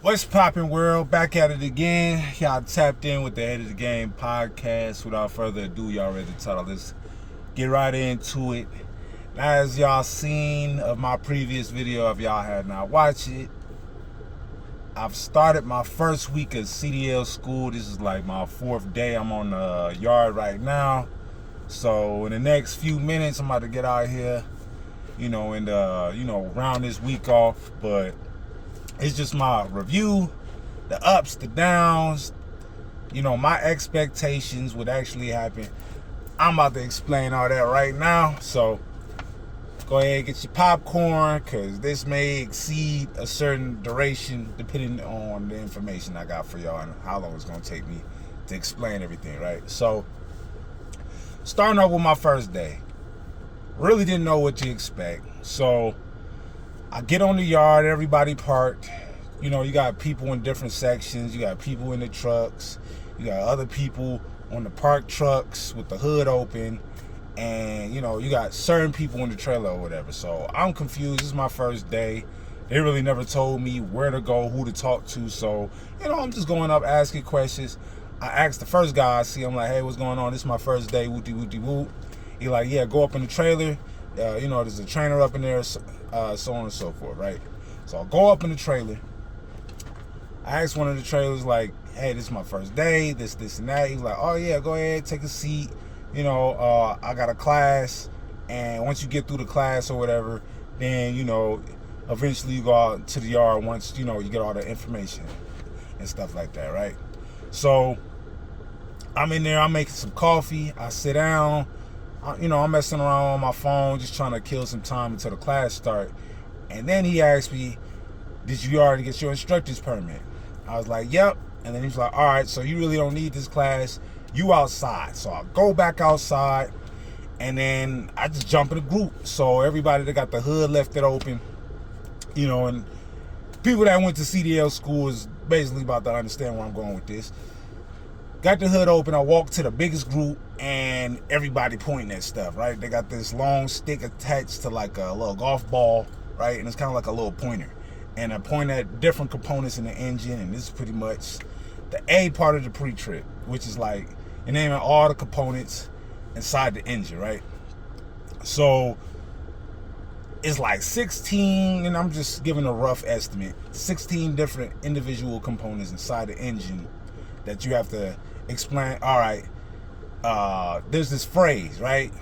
What's poppin', world? Back at it again. Y'all tapped in with the Head of the Game podcast. Without further ado, y'all ready to title. Let's get right into it. As y'all seen of my previous video, if y'all had not watched it, I've started my first week of CDL school. This is like my fourth day. I'm on the yard right now. So in the next few minutes, I'm about to get out here, and round this week off. But it's just my review, the ups, the downs, my expectations, what actually happened. I'm about to explain all that right now. So go ahead and get your popcorn, because this may exceed a certain duration depending on the information I got for y'all and how long it's going to take me to explain everything, right? So starting off with my first day, really didn't know what to expect. So I get on the yard, everybody parked. You got people in different sections. You got people in the trucks. You got other people on the parked trucks with the hood open. And, you got certain people in the trailer or whatever. So I'm confused. This is my first day. They really never told me where to go, who to talk to. So, I'm just going up asking questions. I asked the first guy I see, I'm like, hey, what's going on? This is my first day, whoop-de-whoop-de-whoop. He like, yeah, go up in the trailer. There's a trainer up in there, so on and so forth, right? So I'll go up in the trailer. I asked one of the trailers, like, hey, this is my first day, this, and that. He was like, oh, yeah, go ahead, take a seat. I got a class, and once you get through the class or whatever, then, eventually you go out to the yard once, you get all the information and stuff like that, right? So I'm in there, I'm making some coffee, I sit down, I'm messing around on my phone, just trying to kill some time until the class start. And then he asked me, did you already get your instructor's permit? I was like, yep. And then he was like, all right, so you really don't need this class. You outside. So I go back outside, and then I just jump in a group. So everybody that got the hood left it open, and people that went to CDL school is basically about to understand where I'm going with this. Got the hood open, I walked to the biggest group, and everybody pointing at stuff, right? They got this long stick attached to like a little golf ball, right? And it's kind of like a little pointer. And I point at different components in the engine, and this is pretty much the A part of the pre-trip, which is like you're naming all the components inside the engine, right? So it's like 16, and I'm just giving a rough estimate, 16 different individual components inside the engine that you have to explain. All right, there's this phrase, right,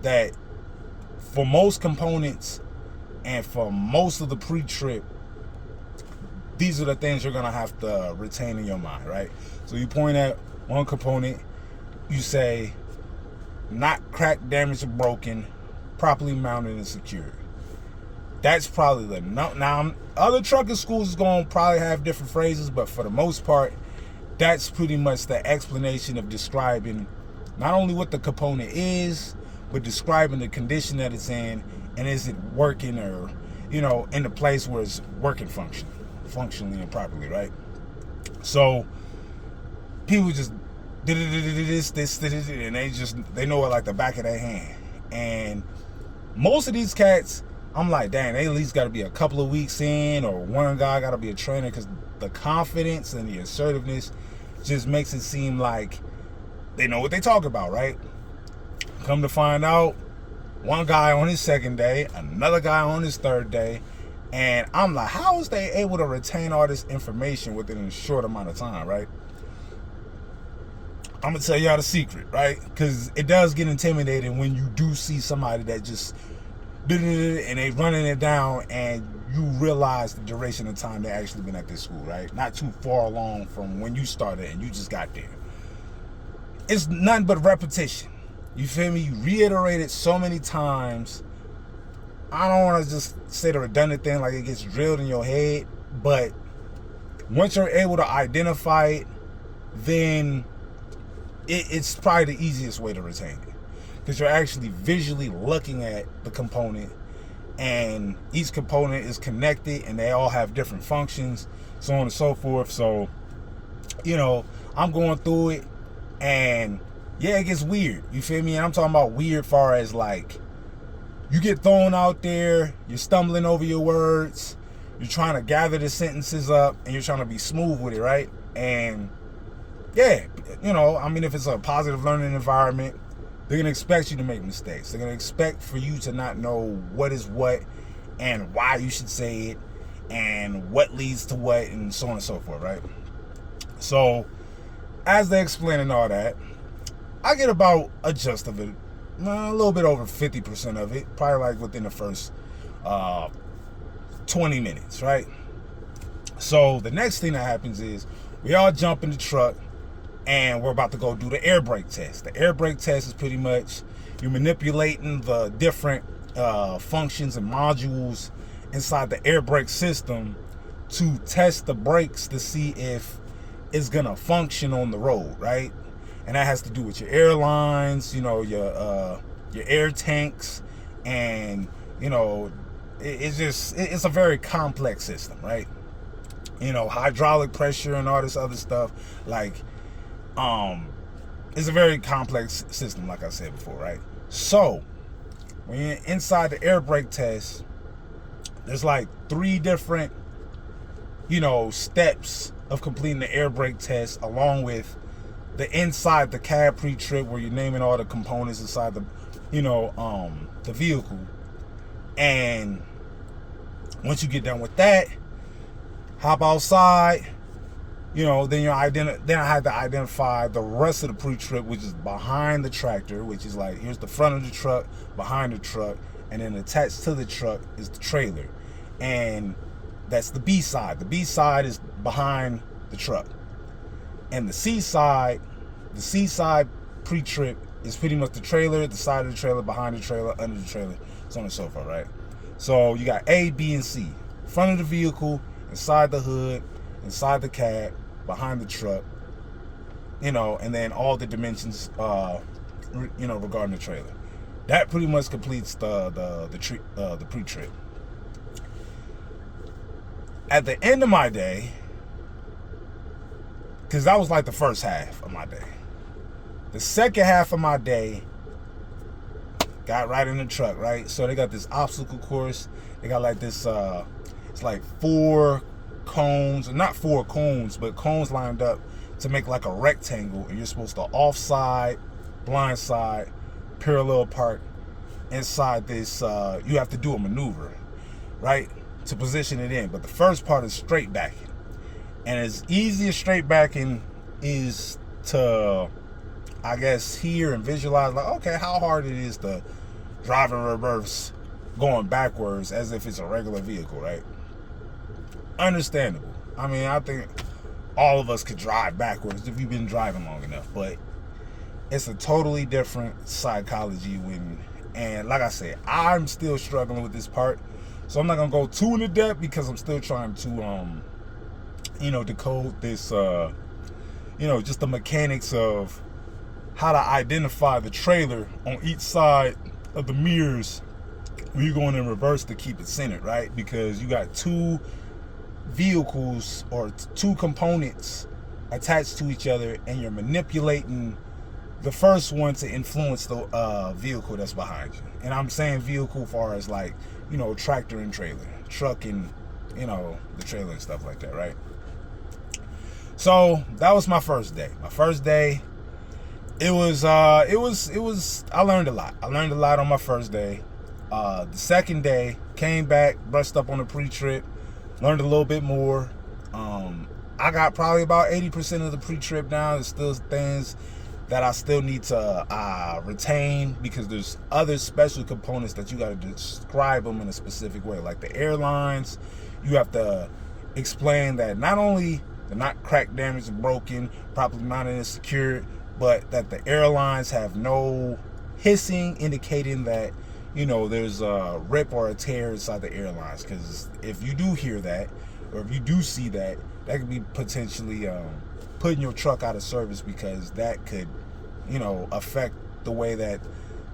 that for most components and for most of the pre-trip, these are the things you're gonna have to retain in your mind, right? So you point at one component, you say, not cracked, damaged, or broken, properly mounted and secured. That's probably the now. Other trucking schools is gonna probably have different phrases, but for the most part, that's pretty much the explanation of describing not only what the component is, but describing the condition that it's in, and is it working, or in the place where it's working functionally and properly, right? So people just did this, and they know it like the back of their hand. And most of these cats, I'm like, dang, they at least got to be a couple of weeks in, or one guy got to be a trainer, because the confidence and the assertiveness just makes it seem like they know what they talk about, right? Come to find out, one guy on his second day, another guy on his third day, and I'm like, how is they able to retain all this information within a short amount of time, right? I'm gonna tell y'all the secret, right? Because it does get intimidating when you do see somebody that just and they running it down, and you realize the duration of time they actually been at this school, right? Not too far along from when you started and you just got there. It's nothing but repetition. You feel me? You reiterate it so many times. I don't want to just say the redundant thing like it gets drilled in your head, but once you're able to identify it, then it's probably the easiest way to retain it, because you're actually visually looking at the component, and each component is connected, and they all have different functions, so on and so forth. So, I'm going through it, and yeah, it gets weird. You feel me? And I'm talking about weird far as like, you get thrown out there, you're stumbling over your words, you're trying to gather the sentences up and you're trying to be smooth with it, right? And yeah, I mean, if it's a positive learning environment, they're going to expect you to make mistakes. They're going to expect for you to not know what is what and why you should say it and what leads to what and so on and so forth, right? So as they're explaining all that, I get about a gist of it, a little bit over 50% of it, probably like within the first 20 minutes, right? So the next thing that happens is we all jump in the truck and we're about to go do the air brake test. The air brake test is pretty much you're manipulating the different functions and modules inside the air brake system to test the brakes to see if it's gonna function on the road, right? And that has to do with your airlines, your air tanks, and it's a very complex system, right? Hydraulic pressure and all this other stuff, like it's a very complex system, like I said before, right? So when you're inside the air brake test, there's like 3 different steps of completing the air brake test, along with the inside the cab pre-trip where you're naming all the components inside the the vehicle. And once you get done with that, hop outside, then I had to identify the rest of the pre-trip, which is behind the tractor, which is like, here's the front of the truck, behind the truck, and then attached to the truck is the trailer. And that's the B side. The B side is behind the truck. And the C side pre-trip is pretty much the trailer, the side of the trailer, behind the trailer, under the trailer, so on and so forth, right? So you got A, B, and C. Front of the vehicle, inside the hood, inside the cab, behind the truck, and then all the dimensions, regarding the trailer. That pretty much completes the pre-trip. At the end of my day, because that was like the first half of my day, the second half of my day, got right in the truck, right? So they got this obstacle course. They got like this, it's like 4 cones, not 4 cones, but cones lined up to make like a rectangle, and you're supposed to offside, blindside, parallel park inside this. You have to do a maneuver, right, to position it in. But the first part is straight backing, and as easy as straight backing is to, I guess, hear and visualize, like, okay, how hard it is to drive in reverse going backwards as if it's a regular vehicle, right? Understandable. I mean, I think all of us could drive backwards if you've been driving long enough, but it's a totally different psychology and like I said, I'm still struggling with this part, so I'm not gonna go too into depth because I'm still trying to decode this just the mechanics of how to identify the trailer on each side of the mirrors when you're going in reverse to keep it centered, right? Because you got 2 vehicles or 2 components attached to each other, and you're manipulating the first one to influence the vehicle that's behind you. And I'm saying vehicle as far as like, tractor and trailer, truck and, the trailer and stuff like that, right? So that was my first day. My first day, it was I learned a lot. I learned a lot on my first day. The second day, came back, brushed up on the pre-trip, learned a little bit more. I got probably about 80% of the pre-trip down. There's still things that I still need to retain, because there's other special components that you got to describe them in a specific way. Like the airlines, you have to explain that not only they're not cracked, damaged, and broken, properly mounted and secured, but that the airlines have no hissing indicating that there's a rip or a tear inside the airlines. Because if you do hear that, or if you do see that, that could be potentially putting your truck out of service, because that could affect the way that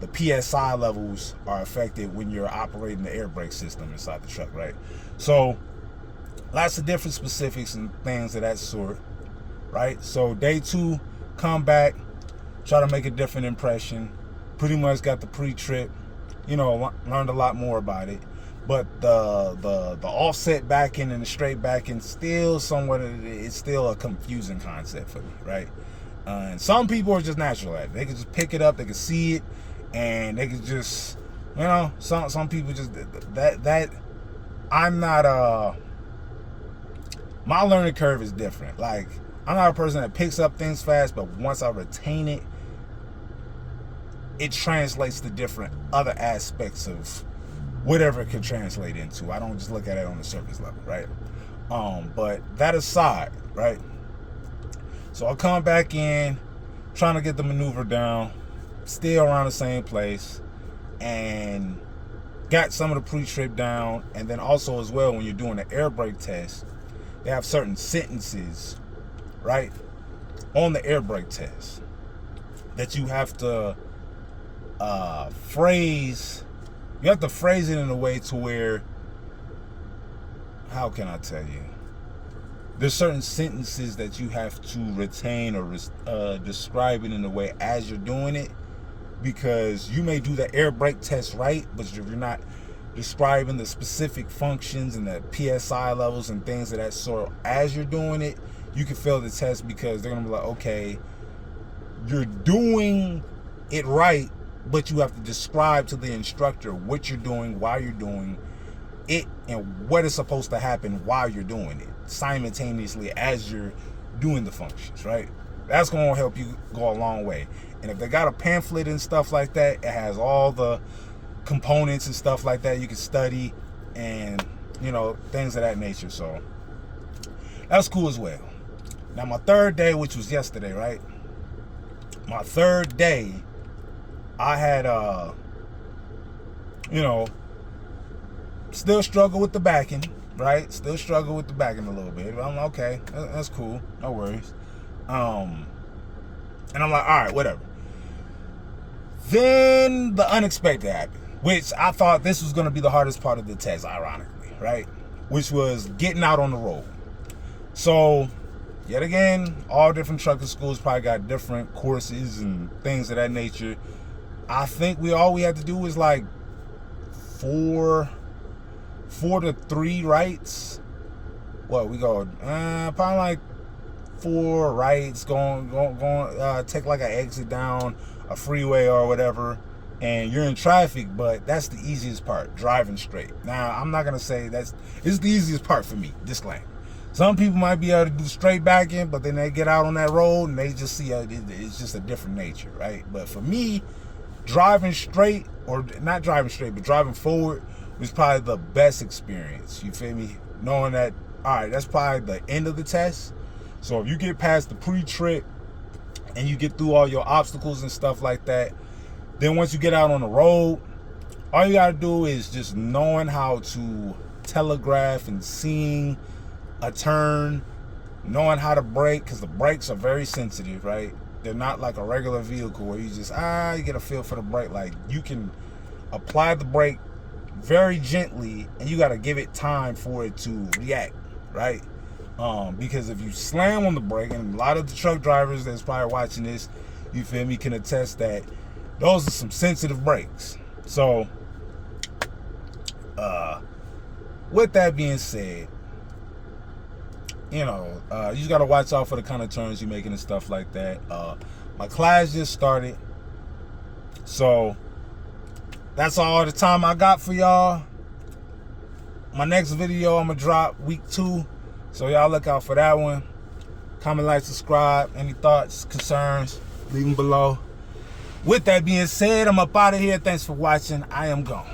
the PSI levels are affected when you're operating the air brake system inside the truck, right? So lots of different specifics and things of that sort, right? So day 2, come back, try to make a different impression. Pretty much got the pre-trip, learned a lot more about it. but the offset backing and the straight backing still somewhat, it's still a confusing concept for me, right? And some people are just natural at it. They can just pick it up, they can see it, and they can just, some people just that I'm not my learning curve is different. Like, I'm not a person that picks up things fast, but once I retain it, it translates to different other aspects of whatever it can translate into. I don't just look at it on the surface level, right? But that aside, right? So I'll come back in, trying to get the maneuver down, still around the same place, and got some of the pre-trip down. And then also as well, when you're doing the air brake test, they have certain sentences, right, on the air brake test that you have to phrase. You have to phrase it in a way to where, how can I tell you? There's certain sentences that you have to retain or describe it in a way as you're doing it, because you may do the air brake test right, but if you're not describing the specific functions and the PSI levels and things of that sort as you're doing it, you can fail the test, because they're gonna be like, okay, you're doing it right, but you have to describe to the instructor what you're doing, why you're doing it, and what is supposed to happen while you're doing it simultaneously as you're doing the functions, right? That's going to help you go a long way. And if they got a pamphlet and stuff like that, it has all the components and stuff like that you can study, and things of that nature. So that's cool as well. Now my third day, which was yesterday, right? My third day, I had still struggle with the backing, right? Still struggle with the backing a little bit. I'm okay, that's cool, no worries. And I'm like, all right, whatever. Then the unexpected happened, which I thought this was going to be the hardest part of the test, ironically, right? Which was getting out on the road. So, yet again, all different trucking schools probably got different courses and things of that nature. I think all we had to do was like 4 to 3 rights. We go probably like 4 rights, going take like an exit down a freeway or whatever, and you're in traffic. But that's the easiest part, driving straight. Now, I'm not gonna say it's the easiest part for me. Disclaimer. Some people might be able to do straight back in, but then they get out on that road and they just see it's just a different nature, right? But for me, driving straight, or not driving straight, but driving forward was probably the best experience. You feel me? Knowing that, all right, that's probably the end of the test. So if you get past the pre-trip and you get through all your obstacles and stuff like that, then once you get out on the road, all you gotta do is just knowing how to telegraph and seeing a turn, knowing how to brake, because the brakes are very sensitive, right? They're not like a regular vehicle where you just you get a feel for the brake. Like, you can apply the brake very gently, and you got to give it time for it to react, right? Because if you slam on the brake, and a lot of the truck drivers that's probably watching this, you feel me, can attest that those are some sensitive brakes. So with that being said, you just got to watch out for the kind of turns you're making and stuff like that. My class just started, so that's all the time I got for y'all. My next video I'm gonna drop week 2, so y'all look out for that one. Comment, like, subscribe. Any thoughts, concerns, leave them below. With that being said, I'm up out of here. Thanks for watching. I am gone.